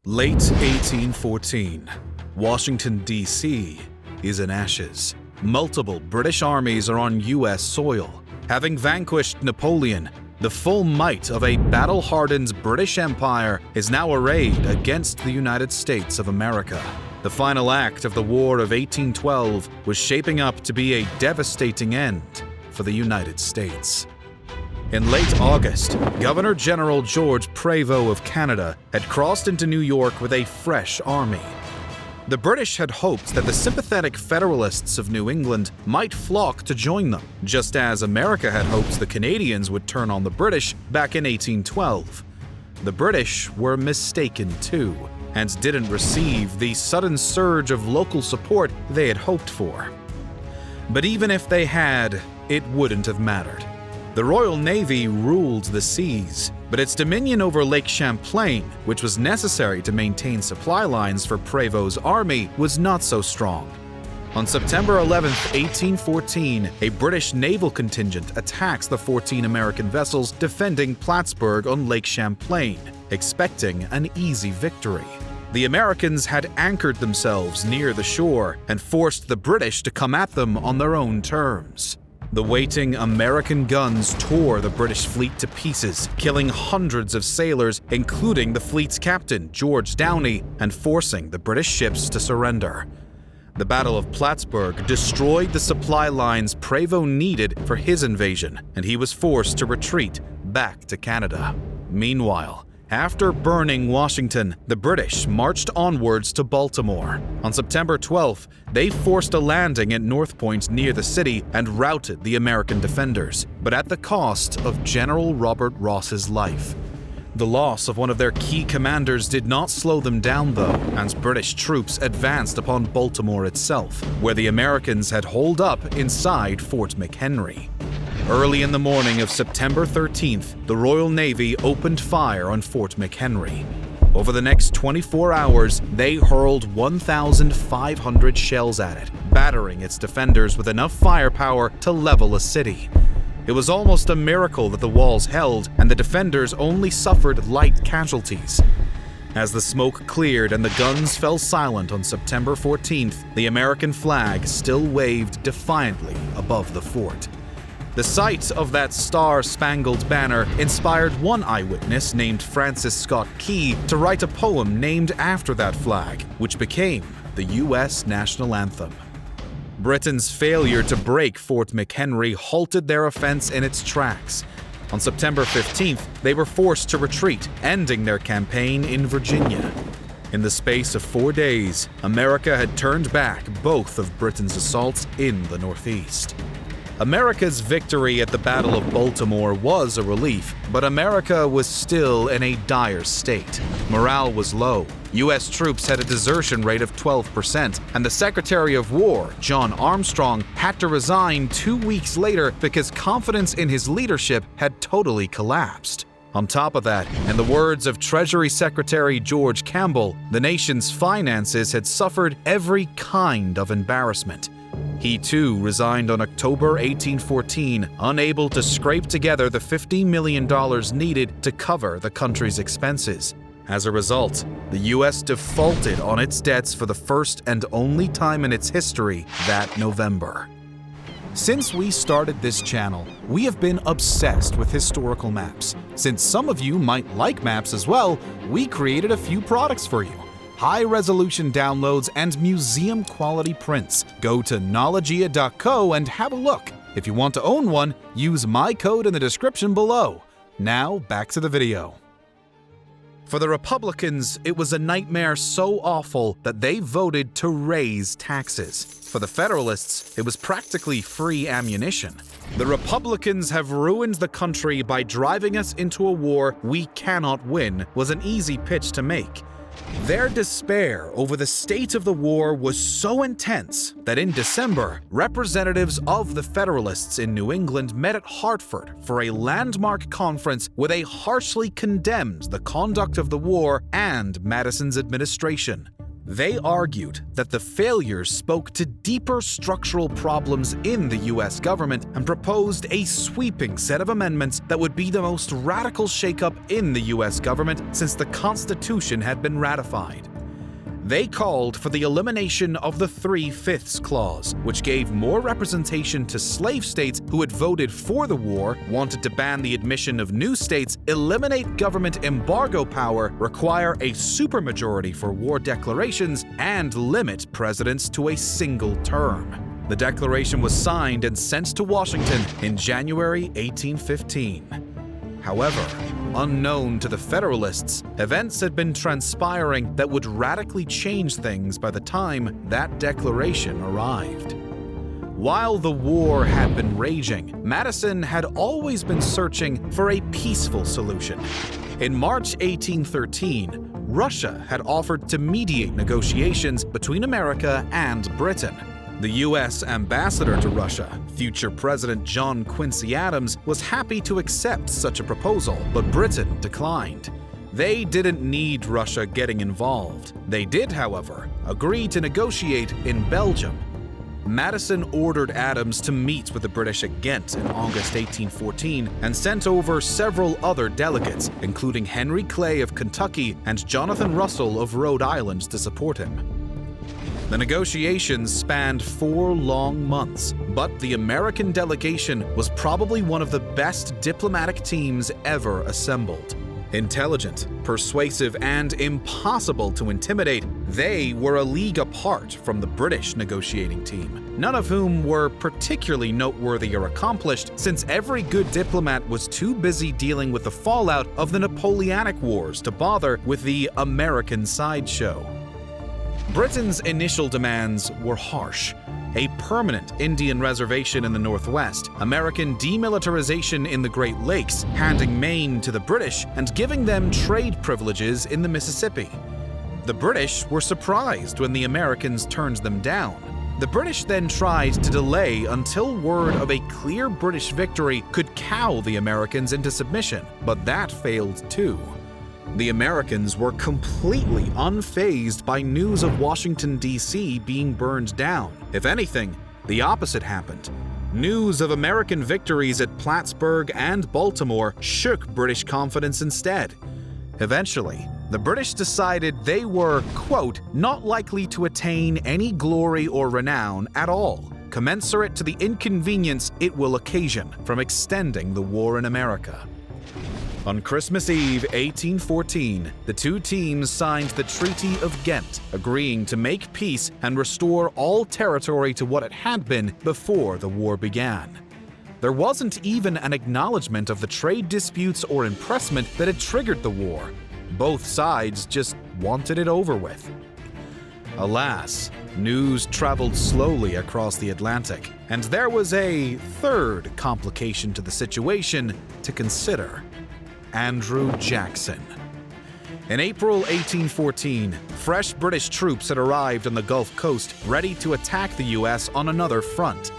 Late 1814. Washington, D.C. is in ashes. Multiple British armies are on U.S. soil. Having vanquished Napoleon, the full might of a battle-hardened British Empire is now arrayed against the United States of America. The final act of the War of 1812 was shaping up to be a devastating end for the United States. In late August, Governor-General George Prevost of Canada had crossed into New York with a fresh army. The British had hoped that the sympathetic Federalists of New England might flock to join them, just as America had hoped the Canadians would turn on the British back in 1812. The British were mistaken too, and didn't receive the sudden surge of local support they had hoped for. But even if they had, it wouldn't have mattered. The Royal Navy ruled the seas, but its dominion over Lake Champlain, which was necessary to maintain supply lines for Prevost's army, was not so strong. On September 11, 1814, a British naval contingent attacks the 14 American vessels defending Plattsburg on Lake Champlain, expecting an easy victory. The Americans had anchored themselves near the shore and forced the British to come at them on their own terms. The waiting American guns tore the British fleet to pieces, killing hundreds of sailors, including the fleet's captain, George Downey, and forcing the British ships to surrender. The Battle of Plattsburg destroyed the supply lines Prevost needed for his invasion, and he was forced to retreat back to Canada. Meanwhile, after burning Washington, the British marched onwards to Baltimore. On September 12th, they forced a landing at North Point near the city and routed the American defenders, but at the cost of General Robert Ross's life. The loss of one of their key commanders did not slow them down though, as British troops advanced upon Baltimore itself, where the Americans had holed up inside Fort McHenry. Early in the morning of September 13th, the Royal Navy opened fire on Fort McHenry. Over the next 24 hours, they hurled 1,500 shells at it, battering its defenders with enough firepower to level a city. It was almost a miracle that the walls held and the defenders only suffered light casualties. As the smoke cleared and the guns fell silent on September 14th, the American flag still waved defiantly above the fort. The sight of that star-spangled banner inspired one eyewitness named Francis Scott Key to write a poem named after that flag, which became the U.S. national anthem. Britain's failure to break Fort McHenry halted their offense in its tracks. On September 15th, they were forced to retreat, ending their campaign in Virginia. In the space of 4 days, America had turned back both of Britain's assaults in the Northeast. America's victory at the Battle of Baltimore was a relief, but America was still in a dire state. Morale was low. U.S. troops had a desertion rate of 12%, and the Secretary of War, John Armstrong, had to resign 2 weeks later because confidence in his leadership had totally collapsed. On top of that, in the words of Treasury Secretary George Campbell, the nation's finances had suffered every kind of embarrassment. He too resigned on October 1814, unable to scrape together the $50 million needed to cover the country's expenses. As a result, the U.S. defaulted on its debts for the first and only time in its history that November. Since we started this channel, we have been obsessed with historical maps. Since some of you might like maps as well, we created a few products for you. High-resolution downloads and museum-quality prints. Go to knowledgeia.co and have a look. If you want to own one, use my code in the description below. Now, back to the video. For the Republicans, it was a nightmare so awful that they voted to raise taxes. For the Federalists, it was practically free ammunition. The Republicans have ruined the country by driving us into a war we cannot win was an easy pitch to make. Their despair over the state of the war was so intense that in December, representatives of the Federalists in New England met at Hartford for a landmark conference where they harshly condemned the conduct of the war and Madison's administration. They argued that the failures spoke to deeper structural problems in the US government and proposed a sweeping set of amendments that would be the most radical shakeup in the US government since the Constitution had been ratified. They called for the elimination of the 3/5 clause, which gave more representation to slave states who had voted for the war, wanted to ban the admission of new states, eliminate government embargo power, require a supermajority for war declarations, and limit presidents to a single term. The declaration was signed and sent to Washington in January 1815. However, unknown to the Federalists, events had been transpiring that would radically change things by the time that declaration arrived. While the war had been raging, Madison had always been searching for a peaceful solution. In March 1813, Russia had offered to mediate negotiations between America and Britain. The U.S. ambassador to Russia, future President John Quincy Adams, was happy to accept such a proposal, but Britain declined. They didn't need Russia getting involved. They did, however, agree to negotiate in Belgium. Madison ordered Adams to meet with the British at Ghent in August 1814 and sent over several other delegates, including Henry Clay of Kentucky and Jonathan Russell of Rhode Island, to support him. The negotiations spanned 4 long months, but the American delegation was probably one of the best diplomatic teams ever assembled. Intelligent, persuasive, and impossible to intimidate, they were a league apart from the British negotiating team, none of whom were particularly noteworthy or accomplished, since every good diplomat was too busy dealing with the fallout of the Napoleonic Wars to bother with the American sideshow. Britain's initial demands were harsh. A permanent Indian reservation in the Northwest, American demilitarization in the Great Lakes, handing Maine to the British, and giving them trade privileges in the Mississippi. The British were surprised when the Americans turned them down. The British then tried to delay until word of a clear British victory could cow the Americans into submission, but that failed too. The Americans were completely unfazed by news of Washington, D.C. being burned down. If anything, the opposite happened. News of American victories at Plattsburg and Baltimore shook British confidence instead. Eventually, the British decided they were, quote, not likely to attain any glory or renown at all, commensurate to the inconvenience it will occasion from extending the war in America. On Christmas Eve 1814, the two teams signed the Treaty of Ghent, agreeing to make peace and restore all territory to what it had been before the war began. There wasn't even an acknowledgement of the trade disputes or impressment that had triggered the war. Both sides just wanted it over with. Alas, news traveled slowly across the Atlantic, and there was a third complication to the situation to consider: Andrew Jackson. In April 1814, fresh British troops had arrived on the Gulf Coast, ready to attack the U.S. on another front.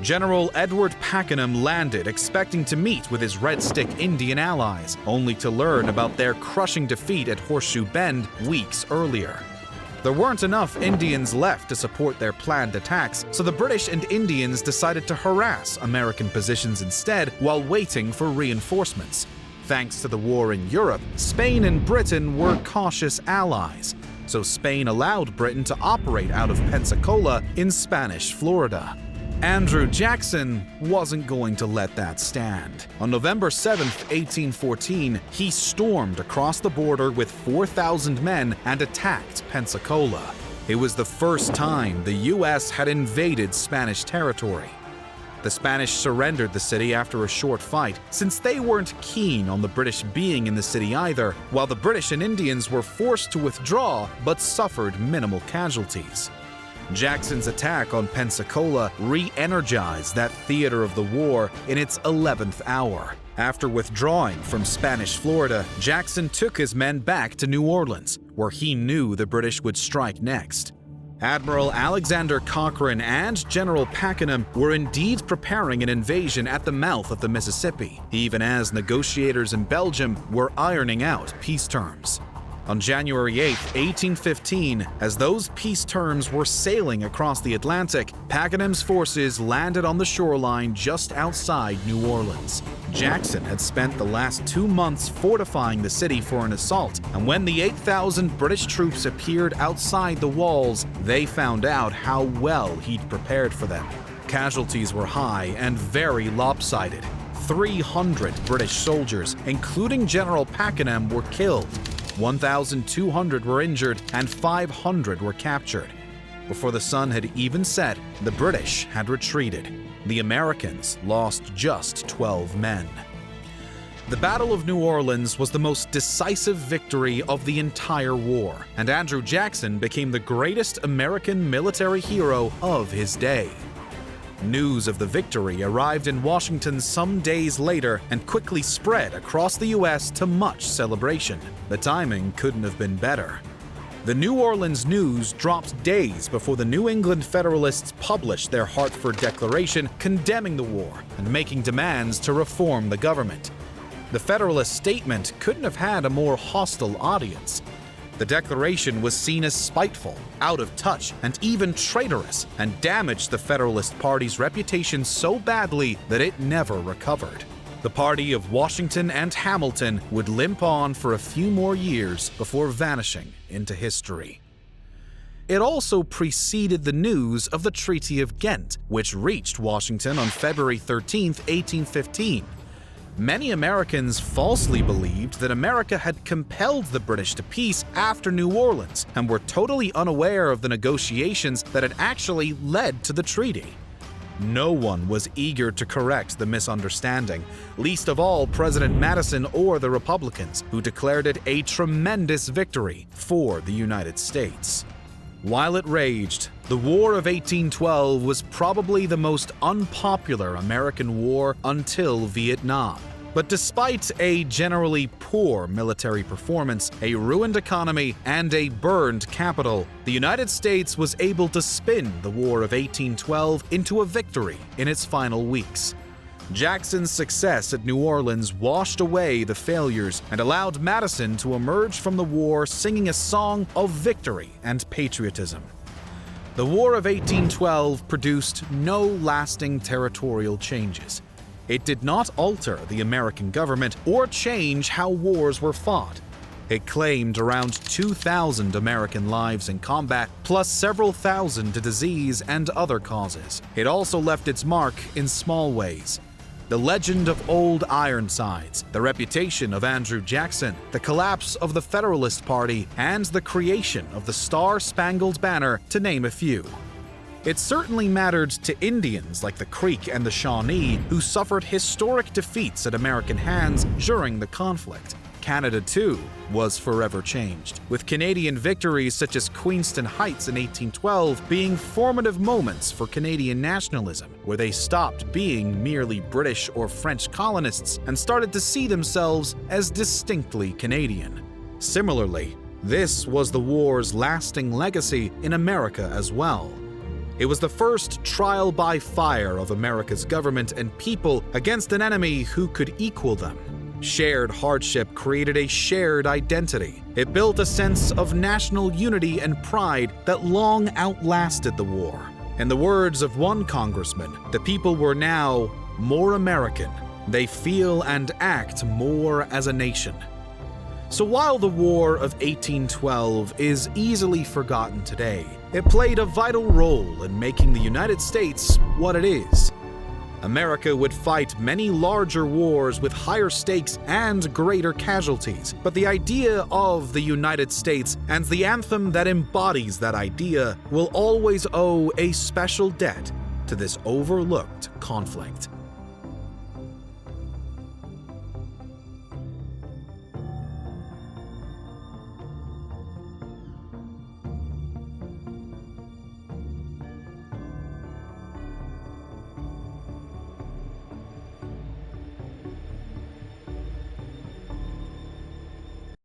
General Edward Pakenham landed expecting to meet with his Red Stick Indian allies, only to learn about their crushing defeat at Horseshoe Bend weeks earlier. There weren't enough Indians left to support their planned attacks, so the British and Indians decided to harass American positions instead while waiting for reinforcements. Thanks to the war in Europe, Spain and Britain were cautious allies, so Spain allowed Britain to operate out of Pensacola in Spanish Florida. Andrew Jackson wasn't going to let that stand. On November 7, 1814, he stormed across the border with 4,000 men and attacked Pensacola. It was the first time the U.S. had invaded Spanish territory. The Spanish surrendered the city after a short fight, since they weren't keen on the British being in the city either, while the British and Indians were forced to withdraw but suffered minimal casualties. Jackson's attack on Pensacola re-energized that theater of the war in its 11th hour. After withdrawing from Spanish Florida, Jackson took his men back to New Orleans, where he knew the British would strike next. Admiral Alexander Cochrane and General Pakenham were indeed preparing an invasion at the mouth of the Mississippi, even as negotiators in Belgium were ironing out peace terms. On January 8, 1815, as those peace terms were sailing across the Atlantic, Pakenham's forces landed on the shoreline just outside New Orleans. Jackson had spent the last 2 months fortifying the city for an assault, and when the 8,000 British troops appeared outside the walls, they found out how well he'd prepared for them. Casualties were high and very lopsided. 300 British soldiers, including General Pakenham, were killed. 1,200 were injured and 500 were captured. Before the sun had even set, the British had retreated. The Americans lost just 12 men. The Battle of New Orleans was the most decisive victory of the entire war, and Andrew Jackson became the greatest American military hero of his day. News of the victory arrived in Washington some days later and quickly spread across the U.S. to much celebration. The timing couldn't have been better. The New Orleans news dropped days before the New England Federalists published their Hartford Declaration condemning the war and making demands to reform the government. The Federalist statement couldn't have had a more hostile audience. The Declaration was seen as spiteful, out of touch, and even traitorous, and damaged the Federalist Party's reputation so badly that it never recovered. The party of Washington and Hamilton would limp on for a few more years before vanishing into history. It also preceded the news of the Treaty of Ghent, which reached Washington on February 13, 1815. Many Americans falsely believed that America had compelled the British to peace after New Orleans and were totally unaware of the negotiations that had actually led to the treaty. No one was eager to correct the misunderstanding, least of all President Madison or the Republicans, who declared it a tremendous victory for the United States. While it raged, the War of 1812 was probably the most unpopular American war until Vietnam. But despite a generally poor military performance, a ruined economy, and a burned capital, the United States was able to spin the War of 1812 into a victory in its final weeks. Jackson's success at New Orleans washed away the failures and allowed Madison to emerge from the war singing a song of victory and patriotism. The War of 1812 produced no lasting territorial changes. It did not alter the American government or change how wars were fought. It claimed around 2,000 American lives in combat, plus several thousand to disease and other causes. It also left its mark in small ways. The legend of Old Ironsides, the reputation of Andrew Jackson, the collapse of the Federalist Party, and the creation of the Star-Spangled Banner, to name a few. It certainly mattered to Indians like the Creek and the Shawnee, who suffered historic defeats at American hands during the conflict. Canada, too, was forever changed, with Canadian victories such as Queenston Heights in 1812 being formative moments for Canadian nationalism, where they stopped being merely British or French colonists and started to see themselves as distinctly Canadian. Similarly, this was the war's lasting legacy in America as well. It was the first trial by fire of America's government and people against an enemy who could equal them. Shared hardship created a shared identity. It built a sense of national unity and pride that long outlasted the war. In the words of one congressman, the people were now more American. They feel and act more as a nation. So while the War of 1812 is easily forgotten today, it played a vital role in making the United States what it is. America would fight many larger wars with higher stakes and greater casualties, but the idea of the United States and the anthem that embodies that idea will always owe a special debt to this overlooked conflict.